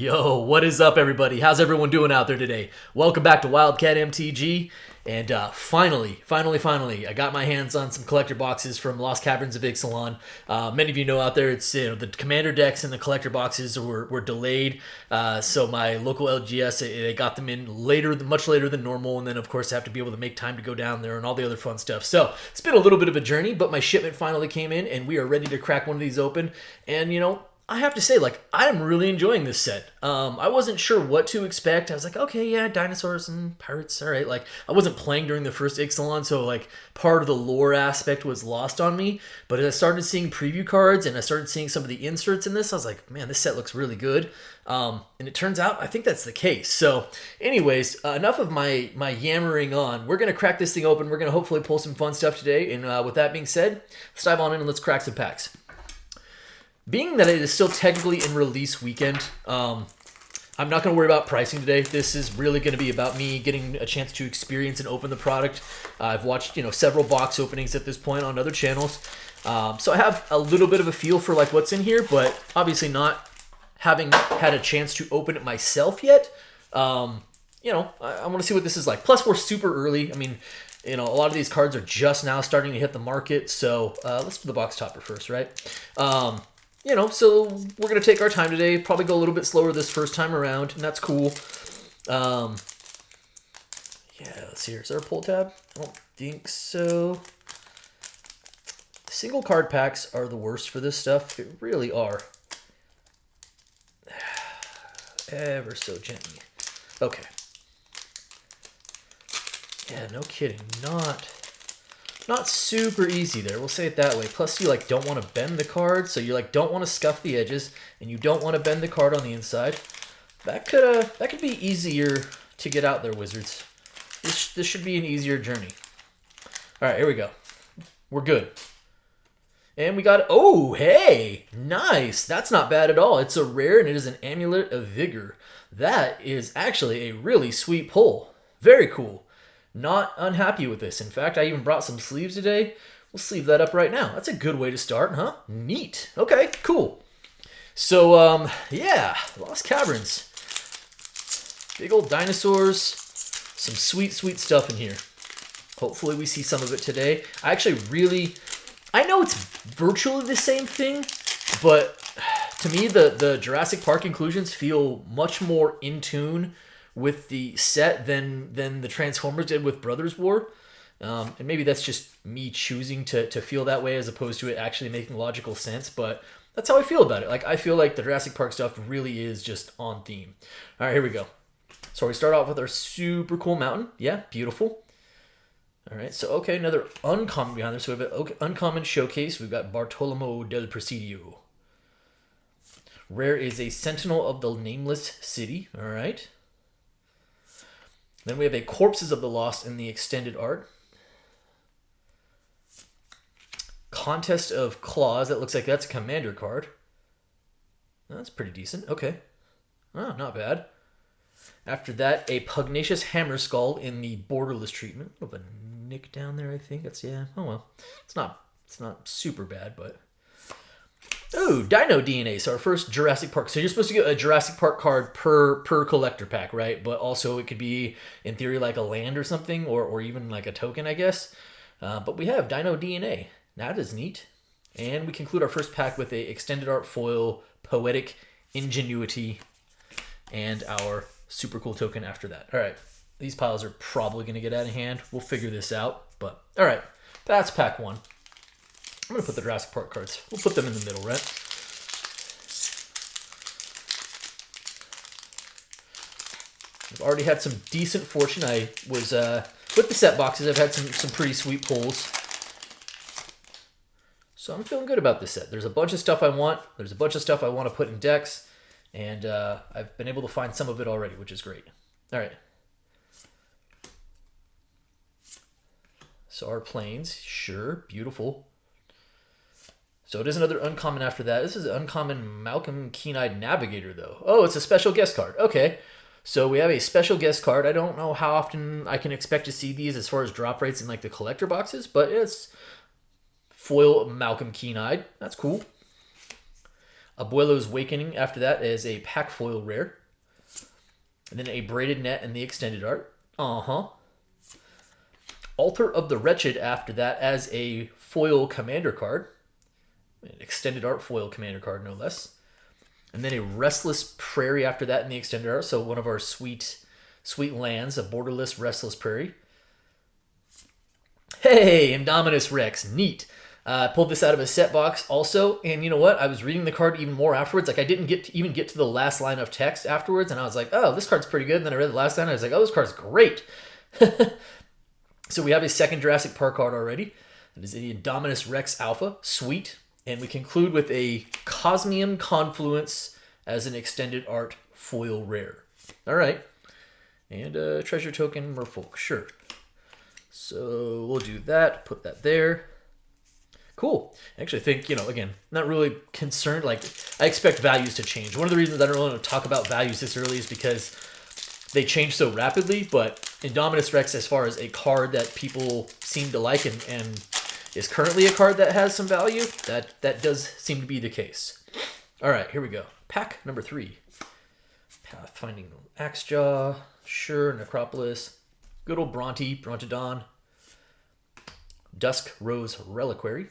Yo, what is up, everybody? How's everyone doing out there today? Welcome back to Wildcat MTG. And finally, I got my hands on some collector boxes from Lost Caverns of Ixalan. Many of you know out there, it's the commander decks and the collector boxes were delayed. So my local LGS, they got them in later, much later than normal. And then, of course, I have to be able to make time to go down there and all the other fun stuff. So it's been a little bit of a journey, but my shipment finally came in, and we are ready to crack one of these open. And, I have to say, I'm really enjoying this set. I wasn't sure what to expect. I was like, okay, yeah, dinosaurs and pirates, all right. I wasn't playing during the first Ixalan, so, part of the lore aspect was lost on me. But as I started seeing preview cards and I started seeing some of the inserts in this, I was like, man, this set looks really good. And it turns out, I think that's the case. So, anyways, enough of my yammering on. We're going to crack this thing open. We're going to hopefully pull some fun stuff today. And with that being said, let's dive on in and let's crack some packs. Being that it is still technically in release weekend, I'm not going to worry about pricing today. This is really going to be about me getting a chance to experience and open the product. I've watched, several box openings at this point on other channels. So I have a little bit of a feel for what's in here, but obviously not having had a chance to open it myself yet. I want to see what this is like. Plus, we're super early. I mean, a lot of these cards are just now starting to hit the market. So let's do the box topper first, right? So we're going to take our time today, probably go a little bit slower this first time around, and that's cool. Yeah, let's see here. Is there a pull tab? I don't think so. Single card packs are the worst for this stuff. They really are. Ever so gently. Okay. Yeah, no kidding. Not super easy there. We'll say it that way. Plus, you don't want to bend the card, so you don't want to scuff the edges, and you don't want to bend the card on the inside. That could be easier to get out there, Wizards. This should be an easier journey. All right, here we go. We're good. And we got, oh, hey, nice. That's not bad at all. It's a rare, and it is an Amulet of Vigor. That is actually a really sweet pull. Very cool. Not unhappy with this. In fact, I even brought some sleeves today. We'll sleeve that up right now. That's a good way to start, huh? Neat. Okay, cool. So, yeah, Lost Caverns. Big old dinosaurs. Some sweet, sweet stuff in here. Hopefully we see some of it today. I know it's virtually the same thing, but to me, the Jurassic Park inclusions feel much more in tune with the set than the Transformers did with Brothers War. And maybe that's just me choosing to feel that way as opposed to it actually making logical sense, but that's how I feel about it. I feel like the Jurassic Park stuff really is just on theme. All right, here we go. So we start off with our super cool mountain. Yeah, beautiful. All right, so okay, another uncommon behind there. So we have an uncommon showcase. We've got Bartolomeo del Presidio. Rare is a Sentinel of the Nameless City. All right. Then we have a Corpses of the Lost in the extended art. Contest of Claws. That looks like that's a commander card. That's pretty decent. Okay. Oh, not bad. After that, a Pugnacious Hammer Skull in the borderless treatment. A little bit of a nick down there, I think. Yeah. Oh, well. It's not super bad, but... Oh, Dino DNA. So our first Jurassic Park. So you're supposed to get a Jurassic Park card per collector pack, right? But also it could be, in theory, like a land or something, or even like a token, I guess. But we have Dino DNA. That is neat. And we conclude our first pack with a extended art foil, Poetic Ingenuity, and our super cool token after that. All right. These piles are probably going to get out of hand. We'll figure this out. But, all right. That's pack one. I'm going to put the Jurassic Park cards. We'll put them in the middle, right? I've already had some decent fortune. I was, with the set boxes, I've had some pretty sweet pulls. So I'm feeling good about this set. There's a bunch of stuff I want. There's a bunch of stuff I want to put in decks. And I've been able to find some of it already, which is great. All right. So our planes, sure, beautiful. So it is another uncommon after that. This is an uncommon Malcolm Keen-Eyed Navigator, though. Oh, it's a special guest card. Okay. So we have a special guest card. I don't know how often I can expect to see these as far as drop rates in the collector boxes, but it's foil Malcolm Keen-Eyed. That's cool. Abuelo's Awakening after that is a pack foil rare. And then a Braided Net in the extended art. Altar of the Wretched after that as a foil commander card. An extended art foil commander card, no less. And then a Restless Prairie after that in the extended art. So one of our sweet lands, a borderless Restless Prairie. Hey, Indominous Rex, neat. Pulled this out of a set box also, and you know what? I was reading the card even more afterwards. Like, I didn't even get to the last line of text afterwards, and I was like, oh, this card's pretty good. And then I read the last line, and I was like, oh, this card's great. So we have a second Jurassic Park card already. That is the Indominous Rex Alpha. Sweet. And we conclude with a Cosmium Confluence as an extended art foil rare. All right. And a Treasure Token Merfolk. Sure. So we'll do that. Put that there. Cool. I actually think, again, not really concerned. Like, I expect values to change. One of the reasons I don't really want to talk about values this early is because they change so rapidly, but Indominus Rex, as far as a card that people seem to like and is currently a card that has some value, that does seem to be the case. All right, here we go. Pack number 3. Pathfinding Axejaw. Sure, Necropolis. Good old Brontodon. Dusk Rose Reliquary.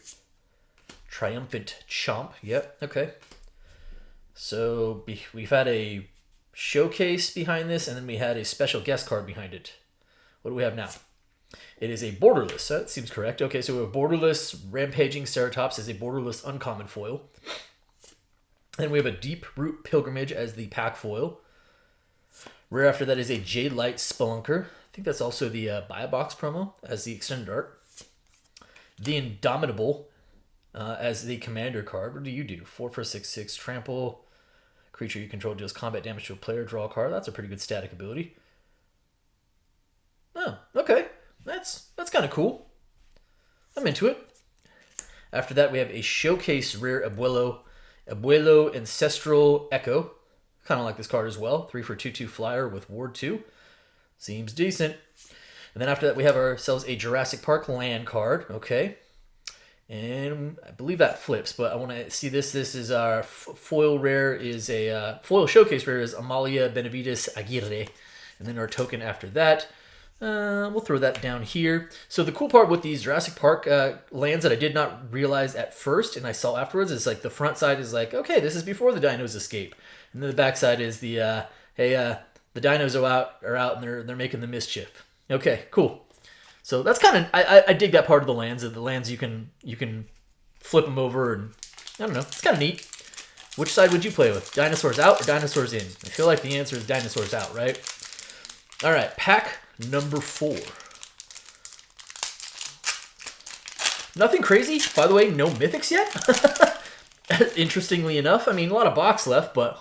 Triumphant Chomp. Yep, okay. So we've had a showcase behind this, and then we had a special guest card behind it. What do we have now? It is a borderless. That seems correct. Okay, so we have borderless Rampaging Ceratops as a borderless uncommon foil. Then we have a Deep Root Pilgrimage as the pack foil. Rare after that is a Jade Light Spelunker. I think that's also the Buy a Box promo as the extended art. The Indomitable as the commander card. What do you do? 4 for 6/6 trample. Creature you control deals combat damage to a player. Draw a card. That's a pretty good static ability. Oh, okay. That's kind of cool. I'm into it. After that, we have a showcase rare Abuelo Ancestral Echo. Kind of like this card as well. 3 for 2/2 flyer with Ward 2. Seems decent. And then after that, we have ourselves a Jurassic Park land card. Okay. And I believe that flips, but I want to see this. This is our foil rare, is a foil showcase rare is Amalia Benavides Aguirre. And then our token after that, we'll throw that down here. So the cool part with these Jurassic Park lands that I did not realize at first and I saw afterwards is like the front side is like, okay, this is before the dinos escape. And then the back side is the, the dinos are out and they're making the mischief. Okay, cool. So that's kind of, I dig that part of the lands. The lands you can flip them over, and I don't know, it's kind of neat. Which side would you play with? Dinosaurs out or dinosaurs in? I feel like the answer is dinosaurs out, right? All right, pack number 4. Nothing crazy. By the way, no mythics yet. Interestingly enough, I mean, a lot of box left, but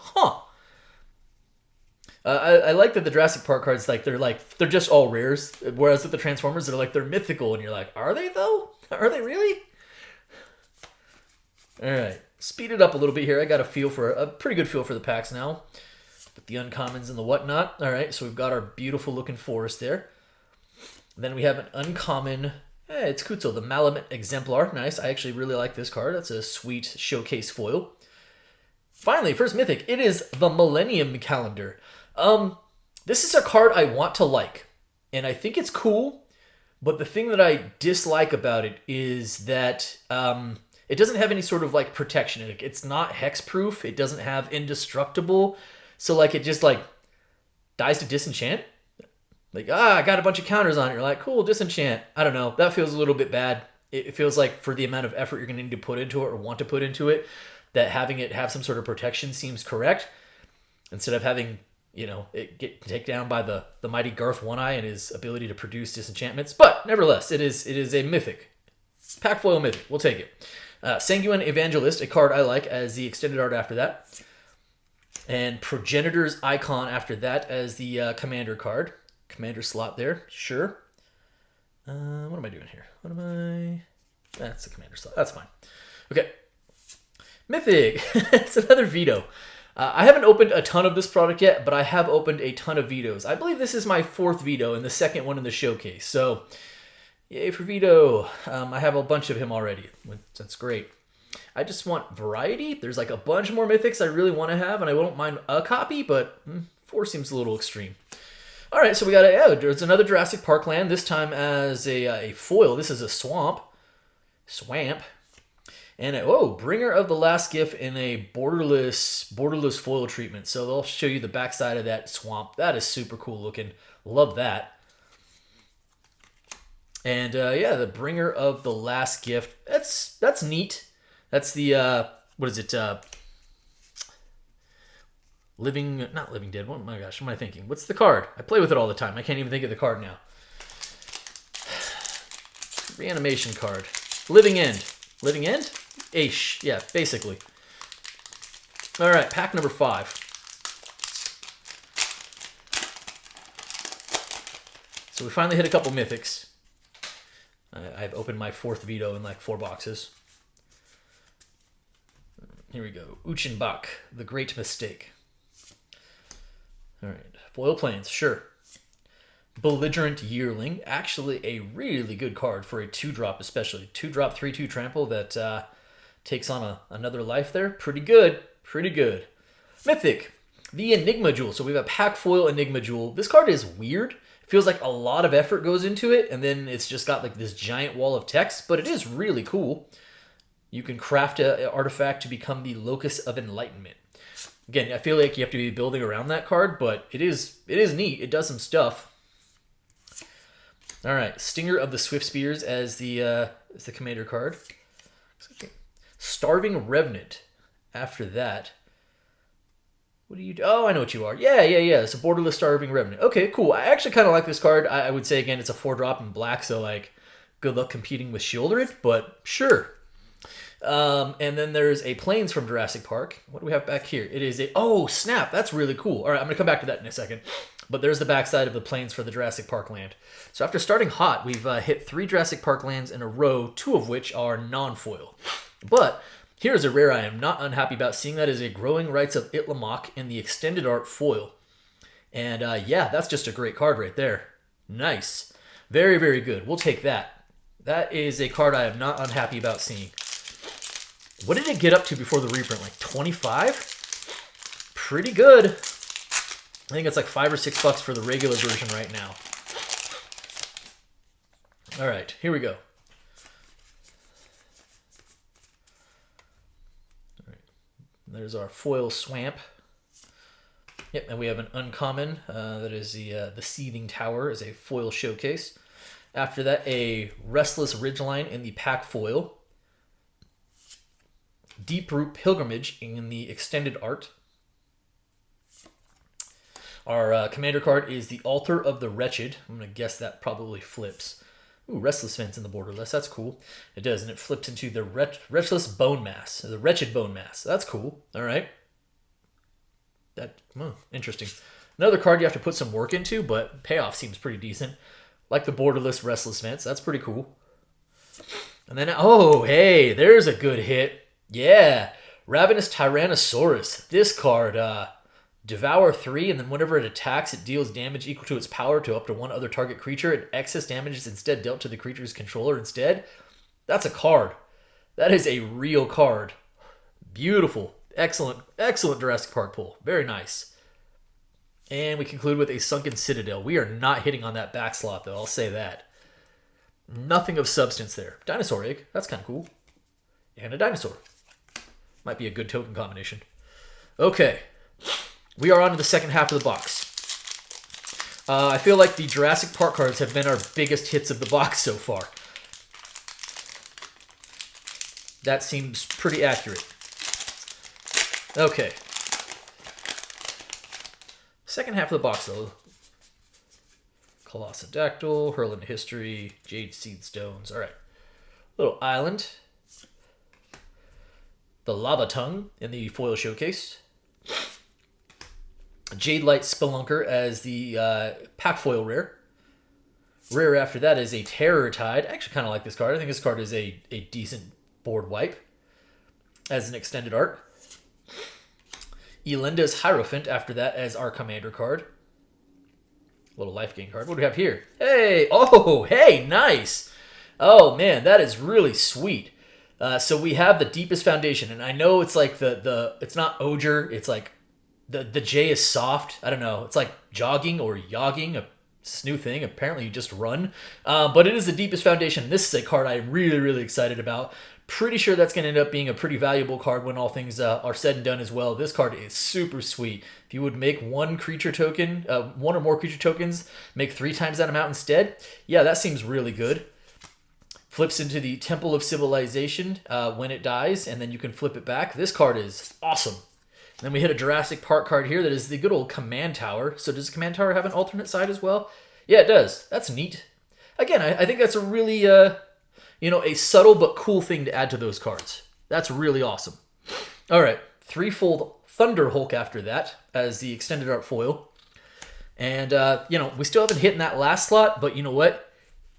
I like that the Jurassic Park cards, they're just all rares, whereas with the Transformers, they're mythical, and you're like, are they though? Are they really? All right, speed it up a little bit here. I got a pretty good feel for the packs now, with the uncommons and the whatnot. All right, so we've got our beautiful looking forest there. Then we have an uncommon. It's Kutzel, the Malamute Exemplar. Nice. I actually really like this card. That's a sweet showcase foil. Finally, first mythic. It is the Millennium Calendar. This is a card I want to like, and I think it's cool, but the thing that I dislike about it is that it doesn't have any sort of like protection. It's not hexproof. It doesn't have indestructible, so it just dies to disenchant. I got a bunch of counters on it. You're like, cool, disenchant. I don't know. That feels a little bit bad. It feels like for the amount of effort you're going to need to put into it or want to put into it, that having it have some sort of protection seems correct, instead of having it get taken down by the mighty Garth One-Eye and his ability to produce disenchantments. But nevertheless, it is a mythic. Pack foil mythic. We'll take it. Sanguine Evangelist, a card I like as the extended art after that. And Progenitor's Icon after that as the commander card. Commander slot there. Sure. What am I doing here? That's the commander slot. That's fine. Okay. Mythic. It's another veto. I haven't opened a ton of this product yet, but I have opened a ton of vetoes. I believe this is my 4th veto and the 2nd one in the showcase. So, yay for veto. I have a bunch of him already. That's great. I just want variety. There's like a bunch more Mythics I really want to have, and I won't mind a copy, but 4 seems a little extreme. All right, so we got there's another Jurassic Parkland, this time as a foil. This is a swamp. And Bringer of the Last Gift in a borderless foil treatment. So they'll show you the backside of that swamp. That is super cool looking. Love that. And the Bringer of the Last Gift. That's neat. That's the what is it? Not Living Dead. Oh my gosh, what am I thinking? What's the card? I play with it all the time. I can't even think of the card now. Reanimation card. Living End. Living End? Aish. Yeah, basically. All right, pack number 5. So we finally hit a couple Mythics. I've opened my 4th Veto in like 4 boxes. Here we go. Uchenbach, The Great Mistake. All right, foil planes, sure. Belligerent Yearling, actually a really good card for a 2-drop especially. 2-drop, 3/2 trample that takes on another life there. Pretty good, pretty good. Mythic, the Enigma Jewel. So we have a pack foil Enigma Jewel. This card is weird. It feels like a lot of effort goes into it, and then it's just got like this giant wall of text, but it is really cool. You can craft an artifact to become the Locus of Enlightenment. Again, I feel like you have to be building around that card, but it is neat. It does some stuff. All right, Stinger of the Swift Spears as the commander card. Starving Revenant. After that, what do you do? Oh, I know what you are. Yeah. It's a borderless Starving Revenant. Okay, cool. I actually kind of like this card. I would say again, it's a 4-drop in black, so like, good luck competing with Shieldred, but sure. And then there's a Plains from Jurassic Park. What do we have back here? It is snap. That's really cool. All right, I'm going to come back to that in a second. But there's the backside of the Plains for the Jurassic Parkland. So after starting hot, we've hit 3 Jurassic Parklands in a row, 2 of which are non-foil. But here's a rare I am not unhappy about seeing. That is a Growing Rites of Itlamok in the extended art foil. And that's just a great card right there. Nice. Very, very good. We'll take that. That is a card I am not unhappy about seeing. What did it get up to before the reprint? Like 25? Pretty good. I think it's like $5 or $6 for the regular version right now. All right, here we go. All right, there's our foil Swamp. Yep, and we have an uncommon. That is the Seething Tower as a foil showcase. After that, a Restless Ridgeline in the pack foil. Deeproot Pilgrimage in the extended art. Our commander card is the Altar of the Wretched. I'm going to guess that probably flips. Ooh, Restless Fence in the borderless. That's cool. It does, and it flips into the Wretchless Bone Mass. The Wretched Bone Mass. That's cool. All right. Interesting. Another card you have to put some work into, but payoff seems pretty decent. Like the borderless Restless Fence. That's pretty cool. And then, hey, there's a good hit. Yeah. Ravenous Tyrannosaurus. This card, Devour 3, and then whenever it attacks, it deals damage equal to its power to up to 1 other target creature, and excess damage is instead dealt to the creature's controller instead. That's a card. That is a real card. Beautiful. Excellent Jurassic Park pull. Very nice. And we conclude with a Sunken Citadel. We are not hitting on that back slot, though. I'll say that. Nothing of substance there. Dinosaur egg. That's kind of cool. And a dinosaur. Might be a good token combination. Okay. We are on to the second half of the box. I feel like the Jurassic Park cards have been our biggest hits of the box so far. That seems pretty accurate. Okay. Second half of the box, though. Colossodactyl, Hurl into History, Jade Seed Stones. All right. Little island. The Lava Tongue in the foil showcase. Jade Light Spelunker as the pack foil rare. Rare after that is a Terror Tide. I actually kind of like this card. I think this card is a decent board wipe as an extended art. Elenda's Hierophant after that as our commander card. Little life gain card. What do we have here? Hey! Oh, hey! Nice! Oh, man, that is really sweet. So we have the Deepest Foundation, and I know it's like it's not Oger, it's like the J is soft. I don't know. It's like jogging or yogging, a new thing. Apparently you just run. But it is the Deepest Foundation. This is a card I'm really, really excited about. Pretty sure that's going to end up being a pretty valuable card when all things are said and done as well. This card is super sweet. If you would make one creature token, one or more creature tokens, make 3 times that amount instead, yeah, that seems really good. Flips into the Temple of Civilization when it dies, and then you can flip it back. This card is awesome. And then we hit a Jurassic Park card here that is the good old Command Tower. So does the Command Tower have an alternate side as well? Yeah, it does. That's neat. Again, I think that's a really... a subtle but cool thing to add to those cards. That's really awesome. All right, 3-fold Thunder Hulk after that as the extended art foil. And, we still haven't hit in that last slot, but you know what?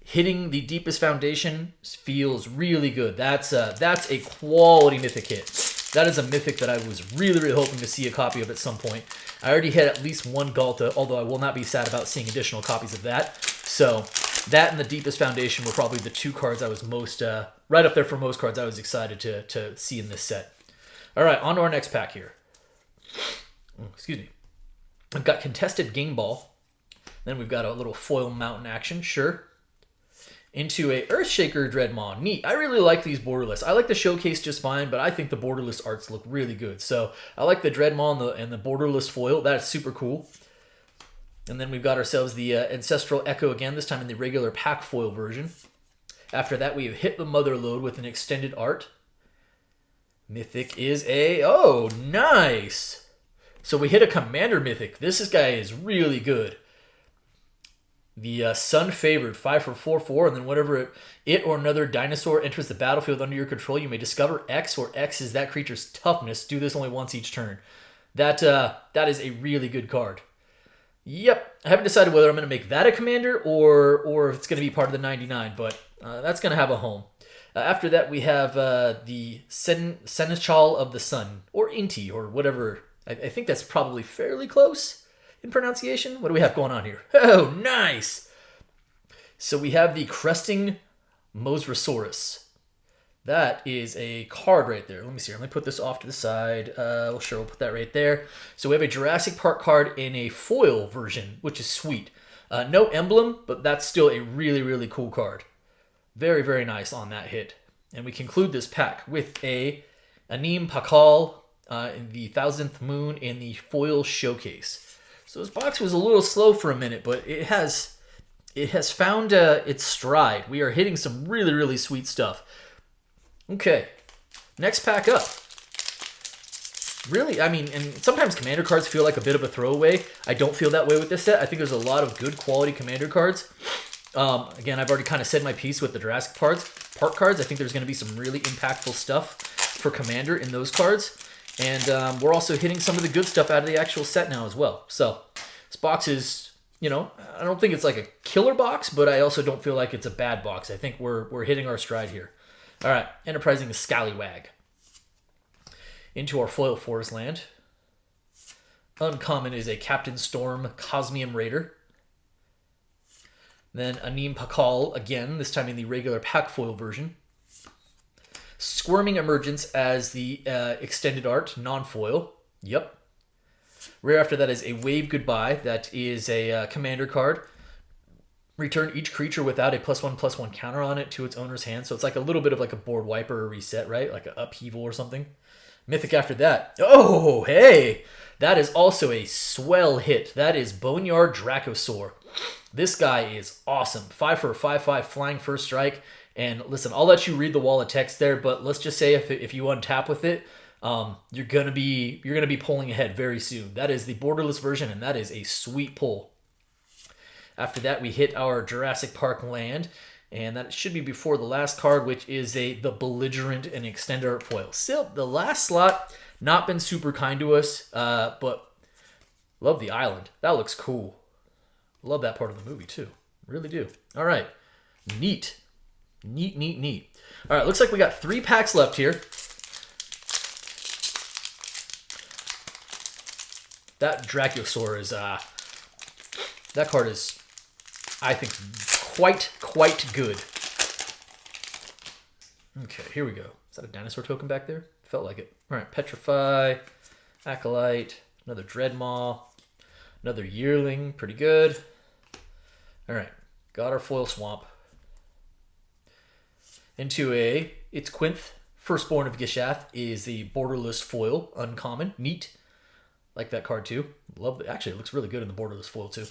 Hitting the Deepest Foundation feels really good. That's a quality Mythic hit. That is a Mythic that I was really, really hoping to see a copy of at some point. I already had at least one Galta, although I will not be sad about seeing additional copies of that. So... that and the Deepest Foundation were probably the 2 cards I was most, right up there for most cards I was excited to see in this set. All right, on to our next pack here. Excuse me. I've got Contested Game Ball. Then we've got a little foil mountain action, sure. Into a Earthshaker Dreadmaw. Neat. I really like these borderless. I like the showcase just fine, but I think the borderless arts look really good. So I like the Dreadmaw and the borderless foil. That's super cool. And then we've got ourselves the Ancestral Echo again, this time in the regular pack foil version. After that, we have hit the Mother Lode with an extended art. Mythic is oh, nice! So we hit a Commander Mythic. This guy is really good. The Sun Favored, 5 for 4/4, and then whenever it or another dinosaur enters the battlefield under your control, you may discover X, where X is that creature's toughness. Do this only once each turn. That is a really good card. Yep, I haven't decided whether I'm going to make that a commander or if it's going to be part of the 99, but that's going to have a home. After that, we have the Seneschal of the Sun, or Inti, or whatever. I think that's probably fairly close in pronunciation. What do we have going on here? Oh, nice! So we have the Cresting Mosrosaurus. That is a card right there. Let me see. Let me put this off to the side. Sure, we'll put that right there. So we have a Jurassic Park card in a foil version, which is sweet. No emblem, but that's still a really, really cool card. Very, very nice on that hit. And we conclude this pack with a Anim Pakal in the 1000th Moon in the foil showcase. So this box was a little slow for a minute, but it has found its stride. We are hitting some really, really sweet stuff. Okay, next pack up. Really, I mean, and sometimes Commander cards feel like a bit of a throwaway. I don't feel that way with this set. I think there's a lot of good quality Commander cards. Again, I've already kind of said my piece with the Jurassic Park cards. I think there's going to be some really impactful stuff for Commander in those cards. And we're also hitting some of the good stuff out of the actual set now as well. So this box is, I don't think it's like a killer box, but I also don't feel like it's a bad box. I think we're hitting our stride here. All right, Enterprising Scallywag. Into our foil forest land. Uncommon is a Captain Storm Cosmium Raider. Then Anim Pakal again, this time in the regular pack foil version. Squirming Emergence as the extended art, non-foil. Yep. Rare after that is a Wave Goodbye. That is a commander card. Return each creature without a +1/+1 counter on it to its owner's hand. So it's like a little bit of like a board wiper or reset, right? Like an upheaval or something. Mythic after that. Oh, hey! That is also a swell hit. That is Boneyard Dracosaur. This guy is awesome. 5 for a 5/5 flying first strike. And listen, I'll let you read the wall of text there, but let's just say if you untap with it, you're gonna be pulling ahead very soon. That is the borderless version, and that is a sweet pull. After that, we hit our Jurassic Park land, and that should be before the last card, which is the Belligerent and Extended Art Foil. Still, the last slot, not been super kind to us, but love the island. That looks cool. Love that part of the movie, too. Really do. All right. Neat. Neat, neat, neat. All right, looks like we got 3 packs left here. That Dracosaur is, that card is, I think, quite good. Okay, here we go. Is that a dinosaur token back there? Felt like it. All right, Petrify, Acolyte, another Dreadmaw, another Yearling, pretty good. All right, got our foil swamp. Into it's Quinth, Firstborn of Gishath, is the borderless foil, uncommon, neat. Like that card too. Love it. Actually, it looks really good in the borderless foil too.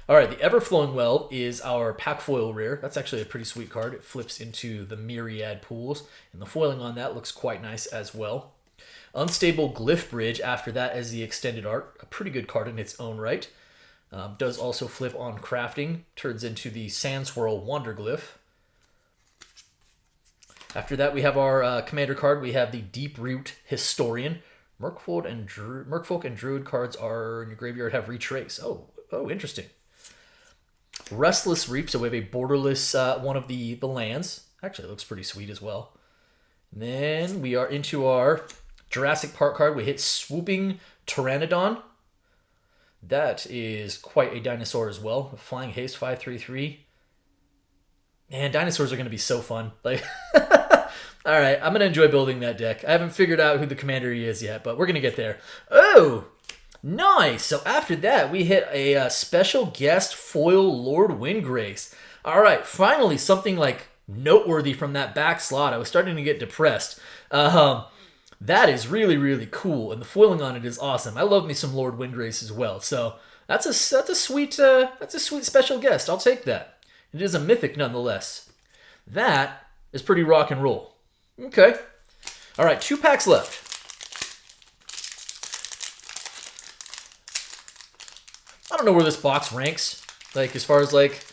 All right, the Everflowing Well is our pack foil rare. That's actually a pretty sweet card. It flips into the Myriad pools, and the foiling on that looks quite nice as well. Unstable Glyph Bridge, after that as the extended art. A pretty good card in its own right. Does also flip on crafting. Turns into the Sand Swirl Wanderglyph. After that, we have our commander card. We have the Deep Root Historian. Merfolk and Druid cards are in your graveyard have Retrace. Oh, interesting. Restless Reef, so we have a borderless one of the lands. Actually, it looks pretty sweet as well. And then we are into our Jurassic Park card. We hit Swooping Pteranodon. That is quite a dinosaur as well. Flying Haste 5/3/3. Man, dinosaurs are going to be so fun. Like, all right, I'm going to enjoy building that deck. I haven't figured out who the commander is yet, but we're going to get there. Oh, nice. So after that, we hit a special guest foil Lord Windrace. All right, finally something like noteworthy from that back slot. I was starting to get depressed. That is really, really cool, and the foiling on it is awesome. I love me some Lord Windrace as well. So that's a sweet special guest. I'll take that. It is a mythic nonetheless. That is pretty rock and roll. Okay. All right, 2 packs left. I don't know where this box ranks, like as far as like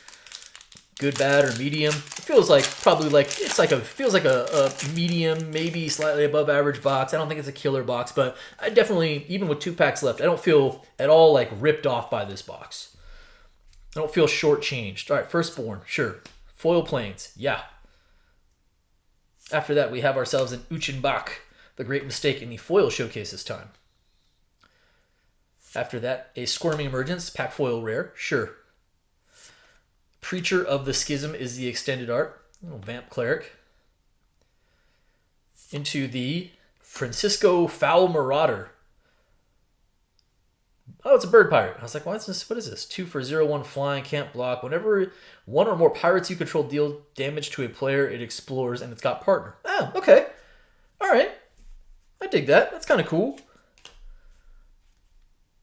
good, bad, or medium. It feels like probably like feels like a medium, maybe slightly above average box. I don't think it's a killer box, but I definitely, even with 2 packs left, I don't feel at all like ripped off by this box. I don't feel shortchanged. All right, Firstborn, sure. Foil Plains, yeah. After that, we have ourselves an Uchenbach, the Great Mistake in the foil showcase this time. After that, a Squirming Emergence, pack foil rare, sure. Preacher of the Schism is the extended art. Little Vamp Cleric. Into the Francisco Foul Marauder. Oh, it's a bird pirate. I was like, what is this? 2 for 0/1 flying, can't block. Whenever one or more pirates you control deal damage to a player, it explores, and it's got partner. Oh, okay. All right. I dig that. That's kind of cool.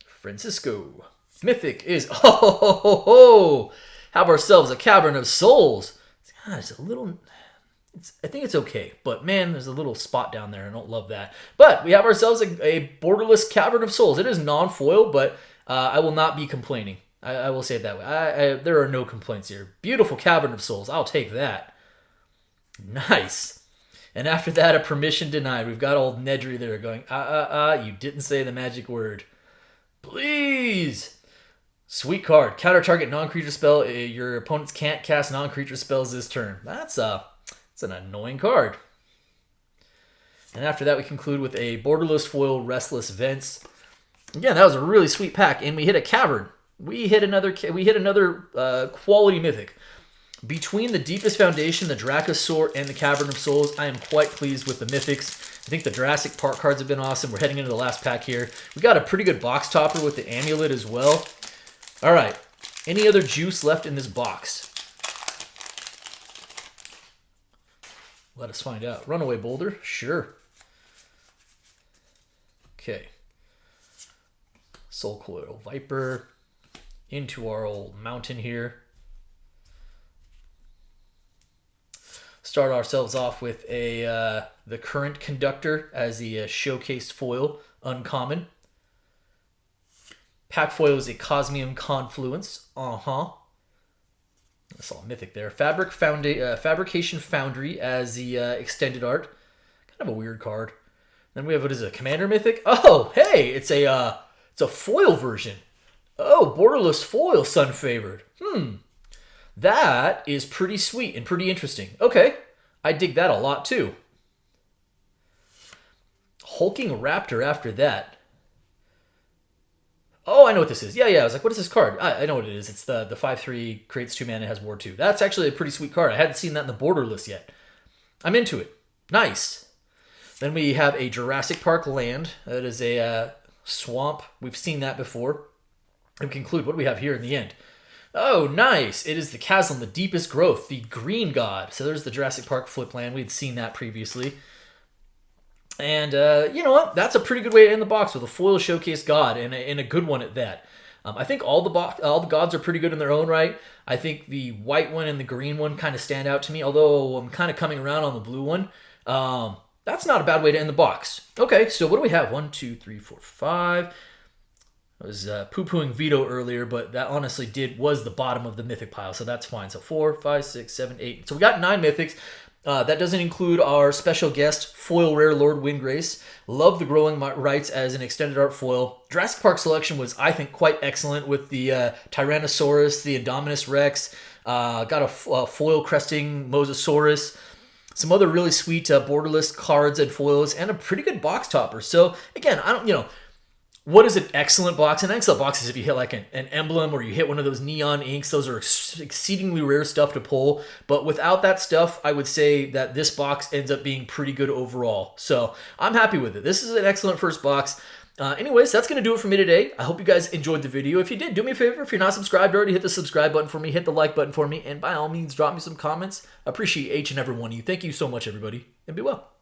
Francisco. Mythic is... Oh! Have ourselves a Cavern of Souls. God, it's a little... I think it's okay, but man, there's a little spot down there. I don't love that. But we have ourselves a borderless Cavern of Souls. It is non-foil, but I will not be complaining. I will say it that way. There are no complaints here. Beautiful Cavern of Souls. I'll take that. Nice. And after that, a permission denied. We've got old Nedry there going, you didn't say the magic word. Please. Sweet card. Counter target non-creature spell. Your opponents can't cast non-creature spells this turn. That's an annoying card. And after that, we conclude with a borderless foil Restless Vents. Again, that was a really sweet pack, and we hit a Cavern. We hit another quality mythic. Between the Deepest Foundation, the Dracosaur, and the Cavern of Souls, I am quite pleased with the mythics. I think the Jurassic Park cards have been awesome. We're heading into the last pack here. We got a pretty good box topper with the amulet as well. All right, any other juice left in this box? Let us find out. Runaway Boulder? Sure. Okay. Soul Coil Viper. Into our old mountain here. Start ourselves off with the Current Conductor as the showcased foil. Uncommon. Pack foil is a Cosmium Confluence. I saw a mythic there. Fabrication Foundry as the extended art. Kind of a weird card. Then we have, what is it, Commander Mythic? Oh, hey, it's a foil version. Oh, borderless foil, Sun Favored. That is pretty sweet and pretty interesting. Okay, I dig that a lot too. Hulking Raptor after that. Oh, I know what this is. Yeah, I was like, what is this card? I know what it is. It's the 5/3, creates 2 mana, has War 2. That's actually a pretty sweet card. I hadn't seen that in the borderless yet. I'm into it. Nice. Then we have a Jurassic Park land. That is a swamp. We've seen that before. And we conclude, what do we have here in the end? Oh, nice. It is the chasm, the deepest growth, the green god. So there's the Jurassic Park flip land. We'd seen that previously. And you know what? That's a pretty good way to end the box with a foil showcase god and a good one at that. I think all the gods are pretty good in their own right. I think the white one and the green one kind of stand out to me, although I'm kind of coming around on the blue one. That's not a bad way to end the box. Okay, so what do we have? 1, 2, 3, 4, 5. I was poo-pooing Vito earlier, but that honestly was the bottom of the mythic pile, so that's fine. So 4, 5, 6, 7, 8. So we got 9 mythics. That doesn't include our special guest, foil rare Lord Windrace. Love the growing rights as an extended art foil. Jurassic Park selection was, I think, quite excellent with the Tyrannosaurus, the Indominous Rex. Got a foil cresting Mosasaurus. Some other really sweet borderless cards and foils, and a pretty good box topper. So again, what is an excellent box? An excellent box is if you hit like an emblem or you hit one of those neon inks. Those are exceedingly rare stuff to pull. But without that stuff, I would say that this box ends up being pretty good overall. So I'm happy with it. This is an excellent first box. Anyways, that's going to do it for me today. I hope you guys enjoyed the video. If you did, do me a favor. If you're not subscribed already, hit the subscribe button for me. Hit the like button for me. And by all means, drop me some comments. I appreciate each and every one of you. Thank you so much, everybody. And be well.